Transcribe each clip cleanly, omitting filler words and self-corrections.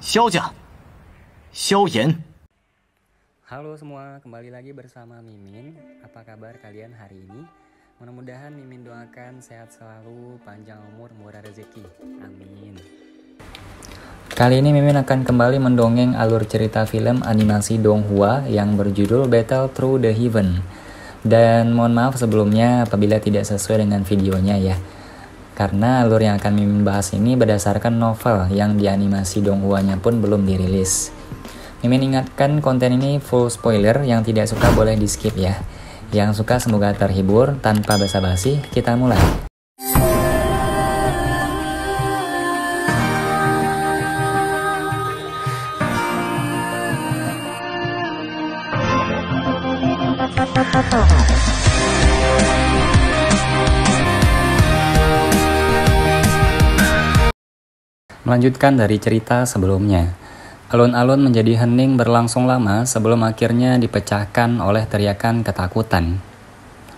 萧家，萧炎。 Halo semua, kembali lagi bersama Mimin. Apa kabar kalian hari ini? Mudah-mudahan Mimin doakan sehat selalu, panjang umur, murah rezeki. Amin. Kali ini Mimin akan kembali mendongeng alur cerita film animasi Donghua yang berjudul Battle Through the Heaven. Dan mohon maaf sebelumnya apabila tidak sesuai dengan videonya ya. Karena alur yang akan Mimin bahas ini berdasarkan novel yang dianimasi Donghuanya pun belum dirilis. Mimin ingatkan konten ini full spoiler, yang tidak suka boleh di skip ya. Yang suka semoga terhibur. Tanpa basa-basi, kita mulai. Melanjutkan dari cerita sebelumnya. Alun-alun menjadi hening berlangsung lama sebelum akhirnya dipecahkan oleh teriakan ketakutan.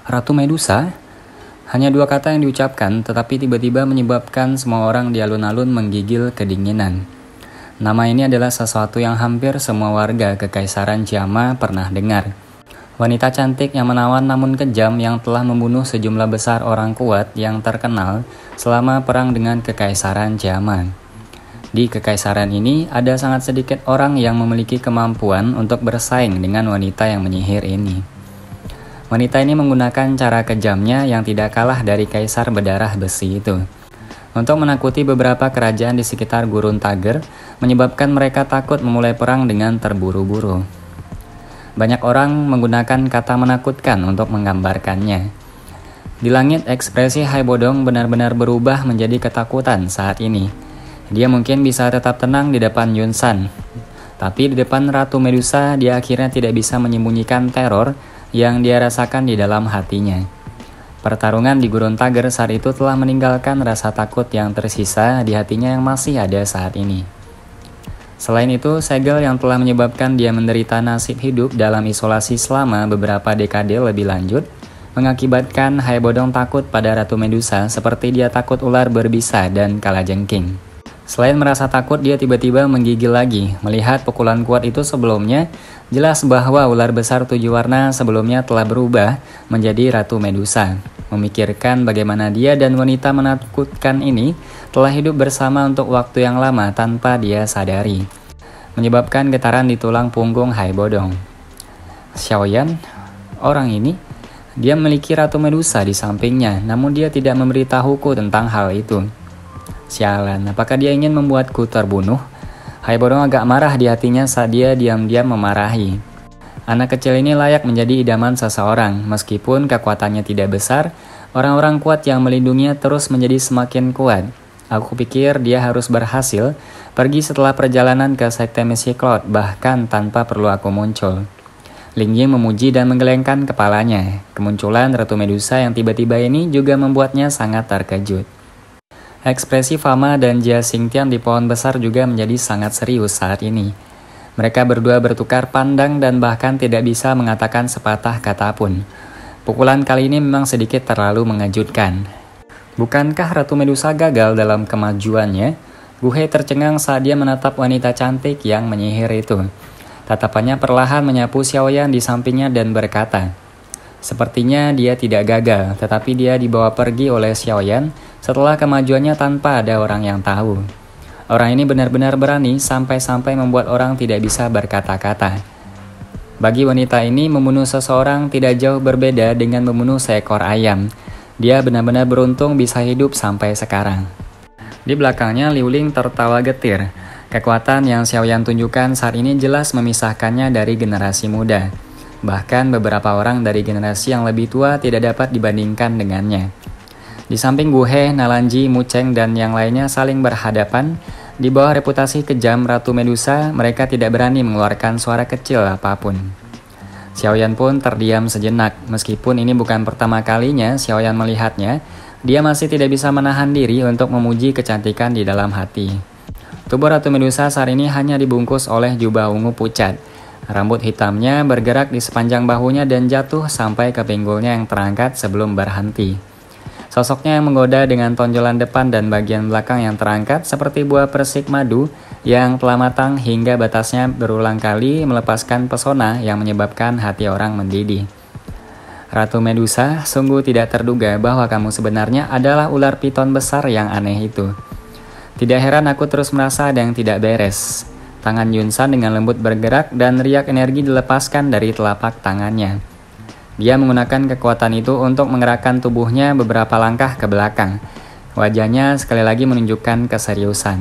Ratu Medusa? Hanya dua kata yang diucapkan, tetapi tiba-tiba menyebabkan semua orang di alun-alun menggigil kedinginan. Nama ini adalah sesuatu yang hampir semua warga Kekaisaran Ciama pernah dengar. Wanita cantik yang menawan namun kejam yang telah membunuh sejumlah besar orang kuat yang terkenal selama perang dengan Kekaisaran Ciama. Di kekaisaran ini, ada sangat sedikit orang yang memiliki kemampuan untuk bersaing dengan wanita yang menyihir ini. Wanita ini menggunakan cara kejamnya yang tidak kalah dari kaisar berdarah besi itu. Untuk menakuti beberapa kerajaan di sekitar Gurun Tager, menyebabkan mereka takut memulai perang dengan terburu-buru. Banyak orang menggunakan kata menakutkan untuk menggambarkannya. Di langit, ekspresi Hai Bodong benar-benar berubah menjadi ketakutan saat ini. Dia mungkin bisa tetap tenang di depan Yunsan, tapi di depan Ratu Medusa dia akhirnya tidak bisa menyembunyikan teror yang dia rasakan di dalam hatinya. Pertarungan di Gurun Tager saat itu telah meninggalkan rasa takut yang tersisa di hatinya yang masih ada saat ini. Selain itu, segel yang telah menyebabkan dia menderita nasib hidup dalam isolasi selama beberapa dekade lebih lanjut, mengakibatkan Hai Bodong takut pada Ratu Medusa seperti dia takut ular berbisa dan kalajengking. Selain merasa takut, dia tiba-tiba menggigil lagi. Melihat pukulan kuat itu sebelumnya, jelas bahwa ular besar 7 warna sebelumnya telah berubah menjadi Ratu Medusa. Memikirkan bagaimana dia dan wanita menakutkan ini telah hidup bersama untuk waktu yang lama tanpa dia sadari, menyebabkan getaran di tulang punggung Hai Bodong. Xiaoyan, orang ini, dia memiliki Ratu Medusa di sampingnya, namun dia tidak memberitahuku tentang hal itu. Sialan, apakah dia ingin membuatku terbunuh? Hai Bodong agak marah di hatinya saat dia diam-diam memarahi. Anak kecil ini layak menjadi idaman seseorang, meskipun kekuatannya tidak besar, orang-orang kuat yang melindunginya terus menjadi semakin kuat. Aku pikir dia harus berhasil pergi setelah perjalanan ke Sekte Misi Cloud, bahkan tanpa perlu aku muncul. Ling Ying memuji dan menggelengkan kepalanya. Kemunculan Ratu Medusa yang tiba-tiba ini juga membuatnya sangat terkejut. Ekspresi Fama dan Jia Xingtian di pohon besar juga menjadi sangat serius saat ini. Mereka berdua bertukar pandang dan bahkan tidak bisa mengatakan sepatah kata pun. Pukulan kali ini memang sedikit terlalu mengejutkan. Bukankah Ratu Medusa gagal dalam kemajuannya? Gu He tercengang saat dia menatap wanita cantik yang menyihir itu. Tatapannya perlahan menyapu Xiaoyan di sampingnya dan berkata, sepertinya dia tidak gagal, tetapi dia dibawa pergi oleh Xiaoyan setelah kemajuannya tanpa ada orang yang tahu. Orang ini benar-benar berani sampai-sampai membuat orang tidak bisa berkata-kata. Bagi wanita ini, membunuh seseorang tidak jauh berbeda dengan membunuh seekor ayam. Dia benar-benar beruntung bisa hidup sampai sekarang. Di belakangnya, Liu Ling tertawa getir. Kekuatan yang Xiaoyan tunjukkan saat ini jelas memisahkannya dari generasi muda. Bahkan beberapa orang dari generasi yang lebih tua tidak dapat dibandingkan dengannya. Di samping Gu He, Nalanji, Mu Cheng, dan yang lainnya saling berhadapan, di bawah reputasi kejam Ratu Medusa, mereka tidak berani mengeluarkan suara kecil apapun. Xiaoyan pun terdiam sejenak. Meskipun ini bukan pertama kalinya Xiaoyan melihatnya, dia masih tidak bisa menahan diri untuk memuji kecantikan di dalam hati. Tubuh Ratu Medusa saat ini hanya dibungkus oleh jubah ungu pucat. Rambut hitamnya bergerak di sepanjang bahunya dan jatuh sampai ke pinggulnya yang terangkat sebelum berhenti. Sosoknya yang menggoda dengan tonjolan depan dan bagian belakang yang terangkat seperti buah persik madu yang telah matang hingga batasnya berulang kali melepaskan pesona yang menyebabkan hati orang mendidih. Ratu Medusa, sungguh tidak terduga bahwa kamu sebenarnya adalah ular piton besar yang aneh itu. Tidak heran aku terus merasa ada yang tidak beres. Tangan Yunsan dengan lembut bergerak dan riak energi dilepaskan dari telapak tangannya. Dia menggunakan kekuatan itu untuk menggerakkan tubuhnya beberapa langkah ke belakang. Wajahnya sekali lagi menunjukkan keseriusan.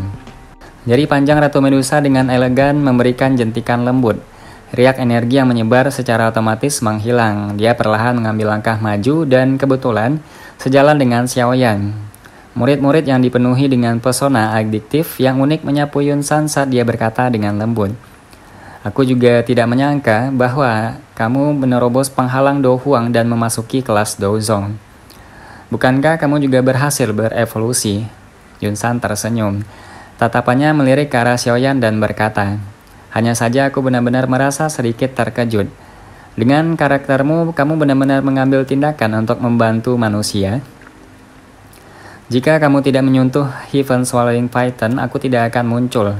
Jari panjang Ratu Medusa dengan elegan memberikan jentikan lembut. Riak energi yang menyebar secara otomatis menghilang. Dia perlahan mengambil langkah maju dan kebetulan sejalan dengan Xiaoyan. Murid-murid yang dipenuhi dengan pesona adiktif yang unik menyapu Yunsan saat dia berkata dengan lembut. Aku juga tidak menyangka bahwa kamu menerobos penghalang Do Huang dan memasuki kelas Dozong. Bukankah kamu juga berhasil berevolusi? Yunsan tersenyum. Tatapannya melirik ke arah Xiaoyan dan berkata, hanya saja aku benar-benar merasa sedikit terkejut. Dengan karaktermu, kamu benar-benar mengambil tindakan untuk membantu manusia. Jika kamu tidak menyentuh Heaven Swallowing Python, aku tidak akan muncul.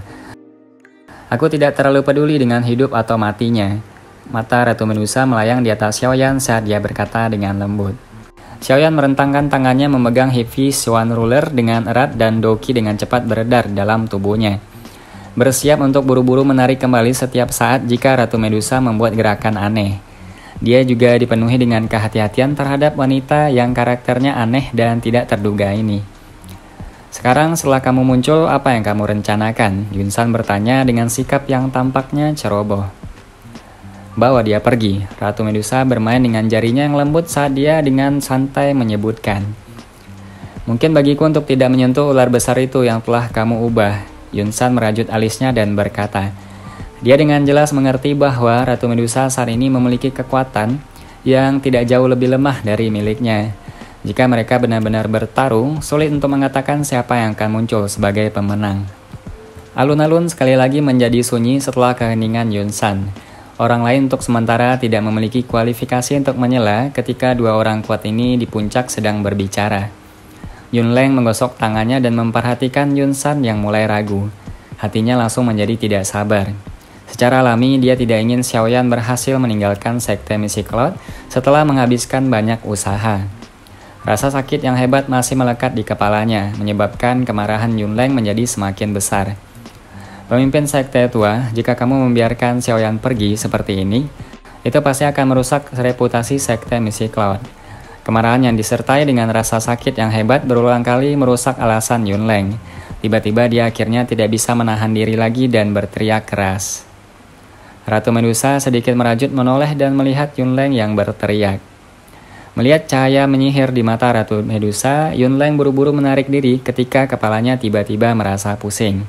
Aku tidak terlalu peduli dengan hidup atau matinya. Mata Ratu Medusa melayang di atas Xiaoyan saat dia berkata dengan lembut. Xiaoyan merentangkan tangannya memegang Heavy Swan Ruler dengan erat dan Doki dengan cepat beredar dalam tubuhnya. Bersiap untuk buru-buru menarik kembali setiap saat jika Ratu Medusa membuat gerakan aneh. Dia juga dipenuhi dengan kehati-hatian terhadap wanita yang karakternya aneh dan tidak terduga ini. Sekarang setelah kamu muncul, apa yang kamu rencanakan? Yunsan bertanya dengan sikap yang tampaknya ceroboh. Bawa dia pergi. Ratu Medusa bermain dengan jarinya yang lembut saat dia dengan santai menyebutkan. Mungkin bagiku untuk tidak menyentuh ular besar itu yang telah kamu ubah. Yunsan merajut alisnya dan berkata. Dia dengan jelas mengerti bahwa Ratu Medusa saat ini memiliki kekuatan yang tidak jauh lebih lemah dari miliknya. Jika mereka benar-benar bertarung, sulit untuk mengatakan siapa yang akan muncul sebagai pemenang. Alun-alun sekali lagi menjadi sunyi setelah keheningan Yunsan. Orang lain untuk sementara tidak memiliki kualifikasi untuk menyela ketika dua orang kuat ini di puncak sedang berbicara. Yunleng menggosok tangannya dan memperhatikan Yunsan yang mulai ragu. Hatinya langsung menjadi tidak sabar. Secara alami, dia tidak ingin Xiaoyan berhasil meninggalkan sekte Misi Cloud setelah menghabiskan banyak usaha. Rasa sakit yang hebat masih melekat di kepalanya, menyebabkan kemarahan Yunleng menjadi semakin besar. Pemimpin sekte tua, jika kamu membiarkan Xiaoyan pergi seperti ini, itu pasti akan merusak reputasi sekte Misi Cloud. Kemarahan yang disertai dengan rasa sakit yang hebat berulang kali merusak alasan Yunleng. Tiba-tiba dia akhirnya tidak bisa menahan diri lagi dan berteriak keras. Ratu Medusa sedikit merajut menoleh dan melihat Yunleng yang berteriak. Melihat cahaya menyihir di mata Ratu Medusa, Yunleng buru-buru menarik diri ketika kepalanya tiba-tiba merasa pusing.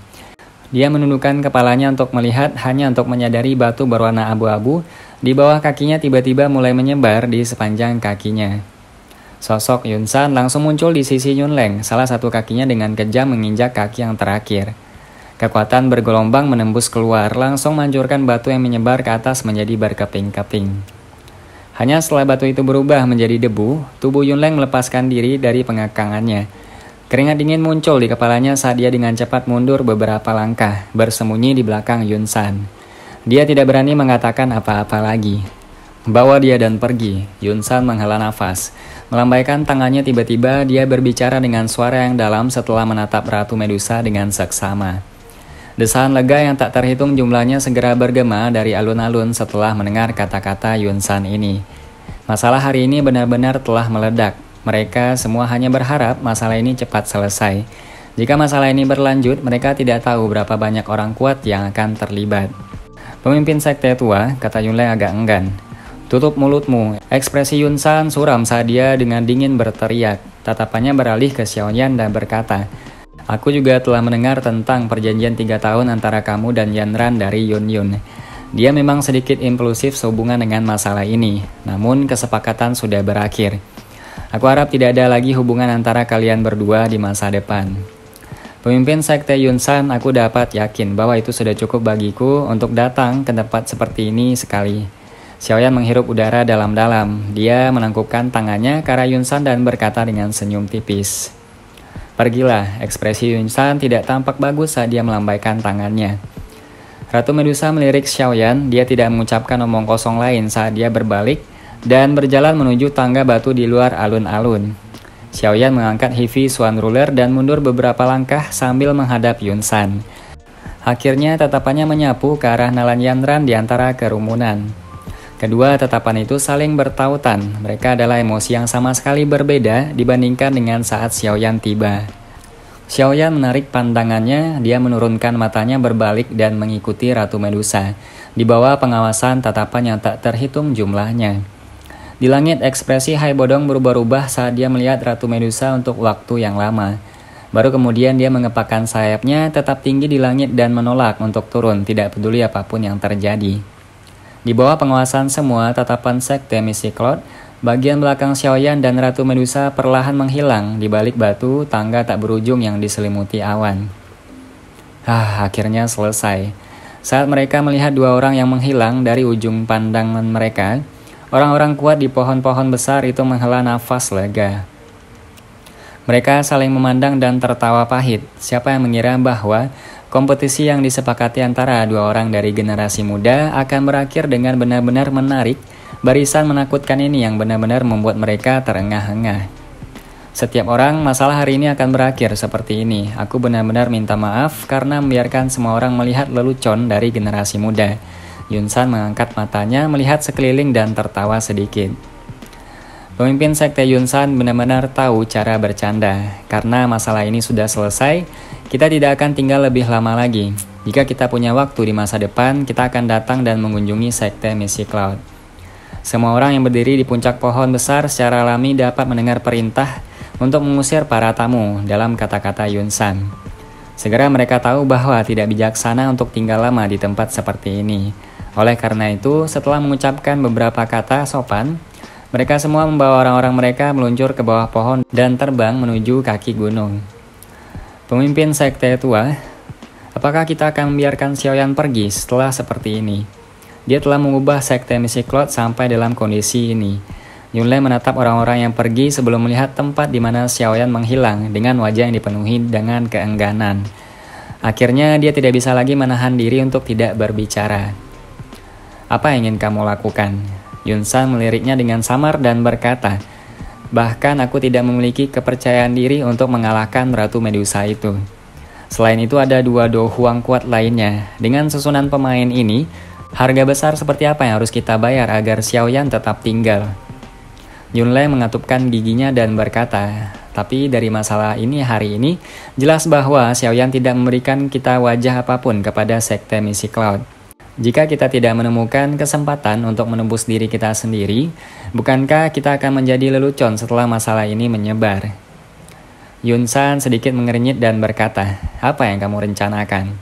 Dia menundukkan kepalanya untuk melihat hanya untuk menyadari batu berwarna abu-abu di bawah kakinya tiba-tiba mulai menyebar di sepanjang kakinya. Sosok Yunsan langsung muncul di sisi Yunleng, salah satu kakinya dengan kejam menginjak kaki yang terakhir. Kekuatan bergelombang menembus keluar, langsung menghancurkan batu yang menyebar ke atas menjadi berkeping-keping. Hanya setelah batu itu berubah menjadi debu, tubuh Yunleng melepaskan diri dari pengekangannya. Keringat dingin muncul di kepalanya saat dia dengan cepat mundur beberapa langkah, bersembunyi di belakang Yunsan. Dia tidak berani mengatakan apa-apa lagi. Bawa dia dan pergi. Yunsan menghela nafas. Melambaikan tangannya tiba-tiba dia berbicara dengan suara yang dalam setelah menatap Ratu Medusa dengan seksama. Desahan lega yang tak terhitung jumlahnya segera bergema dari alun-alun setelah mendengar kata-kata Yunsan ini. Masalah hari ini benar-benar telah meledak. Mereka semua hanya berharap masalah ini cepat selesai. Jika masalah ini berlanjut, mereka tidak tahu berapa banyak orang kuat yang akan terlibat. Pemimpin sekte tua, kata Yunleng agak enggan. Tutup mulutmu. Ekspresi Yunsan suram saat dia dengan dingin berteriak. Tatapannya beralih ke Xiaoyan dan berkata, aku juga telah mendengar tentang perjanjian 3 tahun antara kamu dan Yanran dari Yun. Dia memang sedikit impulsif sehubungan dengan masalah ini, namun kesepakatan sudah berakhir. Aku harap tidak ada lagi hubungan antara kalian berdua di masa depan. Pemimpin sekte Yunsan, aku dapat yakin bahwa itu sudah cukup bagiku untuk datang ke tempat seperti ini sekali. Xiaoyan menghirup udara dalam-dalam. Dia menangkupkan tangannya ke arah Yunsan dan berkata dengan senyum tipis. Pergilah, ekspresi Yunsan tidak tampak bagus saat dia melambaikan tangannya. Ratu Medusa melirik Xiaoyan, dia tidak mengucapkan omong kosong lain saat dia berbalik dan berjalan menuju tangga batu di luar alun-alun. Xiaoyan mengangkat Heavy Swan Ruler dan mundur beberapa langkah sambil menghadap Yunsan. Akhirnya tatapannya menyapu ke arah Nalan Yanran di antara kerumunan. Kedua tatapan itu saling bertautan. Mereka adalah emosi yang sama sekali berbeda dibandingkan dengan saat Xiaoyan tiba. Xiaoyan menarik pandangannya, dia menurunkan matanya berbalik dan mengikuti Ratu Medusa. Di bawah pengawasan tatapan yang tak terhitung jumlahnya. Di langit ekspresi Hai Bodong berubah-ubah saat dia melihat Ratu Medusa untuk waktu yang lama. Baru kemudian dia mengepakkan sayapnya tetap tinggi di langit dan menolak untuk turun, tidak peduli apapun yang terjadi. Di bawah pengawasan semua tatapan sekte Misi Cloud, bagian belakang Xiaoyan dan Ratu Medusa perlahan menghilang di balik batu tangga tak berujung yang diselimuti awan. Akhirnya selesai. Saat mereka melihat dua orang yang menghilang dari ujung pandangan mereka, orang-orang kuat di pohon-pohon besar itu menghela nafas lega. Mereka saling memandang dan tertawa pahit. Siapa yang mengira bahwa kompetisi yang disepakati antara dua orang dari generasi muda akan berakhir dengan benar-benar menarik barisan menakutkan ini yang benar-benar membuat mereka terengah-engah. Setiap orang, masalah hari ini akan berakhir seperti ini. Aku benar-benar minta maaf karena membiarkan semua orang melihat lelucon dari generasi muda. Yunsan mengangkat matanya melihat sekeliling dan tertawa sedikit. Pemimpin sekte Yunsan benar-benar tahu cara bercanda. Karena masalah ini sudah selesai, kita tidak akan tinggal lebih lama lagi. Jika kita punya waktu di masa depan, kita akan datang dan mengunjungi sekte Misi Cloud. Semua orang yang berdiri di puncak pohon besar secara alami dapat mendengar perintah untuk mengusir para tamu dalam kata-kata Yunsan. Segera mereka tahu bahwa tidak bijaksana untuk tinggal lama di tempat seperti ini. Oleh karena itu, setelah mengucapkan beberapa kata sopan, mereka semua membawa orang-orang mereka meluncur ke bawah pohon dan terbang menuju kaki gunung. Pemimpin sekte tua, apakah kita akan membiarkan Xiaoyan pergi setelah seperti ini? Dia telah mengubah sekte Misi Cloud sampai dalam kondisi ini. Yunlei menatap orang-orang yang pergi sebelum melihat tempat di mana Xiaoyan menghilang dengan wajah yang dipenuhi dengan keengganan. Akhirnya dia tidak bisa lagi menahan diri untuk tidak berbicara. Apa yang ingin kamu lakukan? Yunsan meliriknya dengan samar dan berkata, bahkan aku tidak memiliki kepercayaan diri untuk mengalahkan Ratu Medusa itu. Selain itu ada dua Do Huang kuat lainnya. Dengan susunan pemain ini, harga besar seperti apa yang harus kita bayar agar Xiaoyan tetap tinggal? Yunlei mengatupkan giginya dan berkata, tapi dari masalah ini hari ini, jelas bahwa Xiaoyan tidak memberikan kita wajah apapun kepada sekte Misi Cloud. Jika kita tidak menemukan kesempatan untuk menembus diri kita sendiri, bukankah kita akan menjadi lelucon setelah masalah ini menyebar? Yunsan sedikit mengernyit dan berkata, apa yang kamu rencanakan?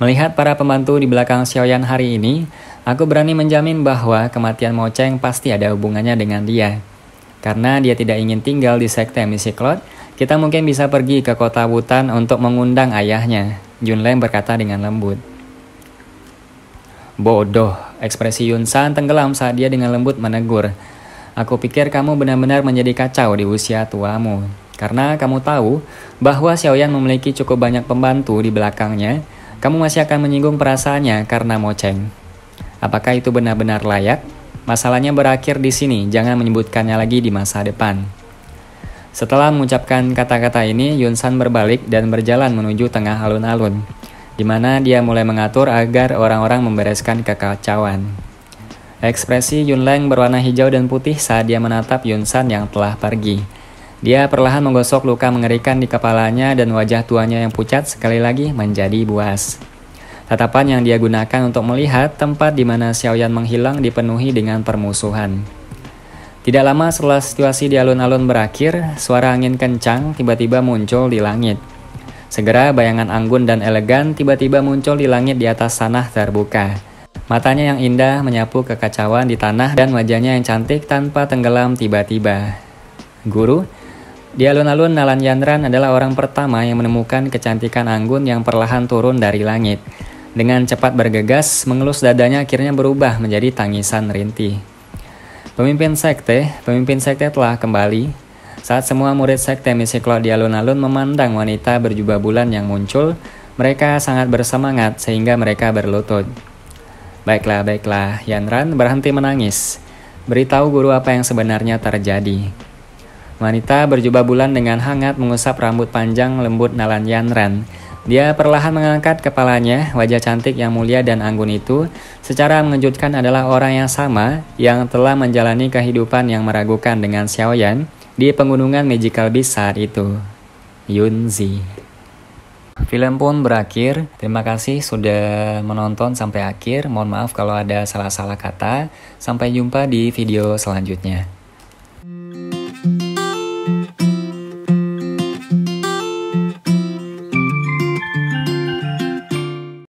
Melihat para pembantu di belakang Xiaoyan hari ini, aku berani menjamin bahwa kematian Mo Cheng pasti ada hubungannya dengan dia. Karena dia tidak ingin tinggal di sekte Misi Cloud, kita mungkin bisa pergi ke kota Wutan untuk mengundang ayahnya. Yunlei berkata dengan lembut. Bodoh, ekspresi Yunsan tenggelam saat dia dengan lembut menegur. Aku pikir kamu benar-benar menjadi kacau di usia tuamu. Karena kamu tahu bahwa Xiaoyan memiliki cukup banyak pembantu di belakangnya, kamu masih akan menyinggung perasaannya karena Mo Cheng. Apakah itu benar-benar layak? Masalahnya berakhir di sini, jangan menyebutkannya lagi di masa depan. Setelah mengucapkan kata-kata ini, Yunsan berbalik dan berjalan menuju tengah alun-alun, di mana dia mulai mengatur agar orang-orang membereskan kekacauan. Ekspresi Yunleng berwarna hijau dan putih saat dia menatap Yunsan yang telah pergi. Dia perlahan menggosok luka mengerikan di kepalanya dan wajah tuanya yang pucat sekali lagi menjadi buas. Tatapan yang dia gunakan untuk melihat tempat di mana Xiaoyan menghilang dipenuhi dengan permusuhan. Tidak lama setelah situasi di alun-alun berakhir, suara angin kencang tiba-tiba muncul di langit. Segera bayangan anggun dan elegan tiba-tiba muncul di langit di atas tanah terbuka. Matanya yang indah menyapu kekacauan di tanah dan wajahnya yang cantik tanpa tenggelam tiba-tiba. Guru, di alun-alun Nalan Yanran adalah orang pertama yang menemukan kecantikan anggun yang perlahan turun dari langit. Dengan cepat bergegas, mengelus dadanya akhirnya berubah menjadi tangisan rintih. Pemimpin sekte telah kembali. Saat semua murid sekte Misiklot di alun-alun memandang wanita berjubah bulan yang muncul, mereka sangat bersemangat sehingga mereka berlutut. Baiklah, Yanran berhenti menangis. Beritahu guru apa yang sebenarnya terjadi. Wanita berjubah bulan dengan hangat mengusap rambut panjang lembut Nalan Yanran. Dia perlahan mengangkat kepalanya. Wajah cantik yang mulia dan anggun itu secara mengejutkan adalah orang yang sama yang telah menjalani kehidupan yang meragukan dengan Xiaoyan di pegunungan Magical Beast saat itu. Yunzi. Film pun berakhir. Terima kasih sudah menonton sampai akhir. Mohon maaf kalau ada salah-salah kata. Sampai jumpa di video selanjutnya.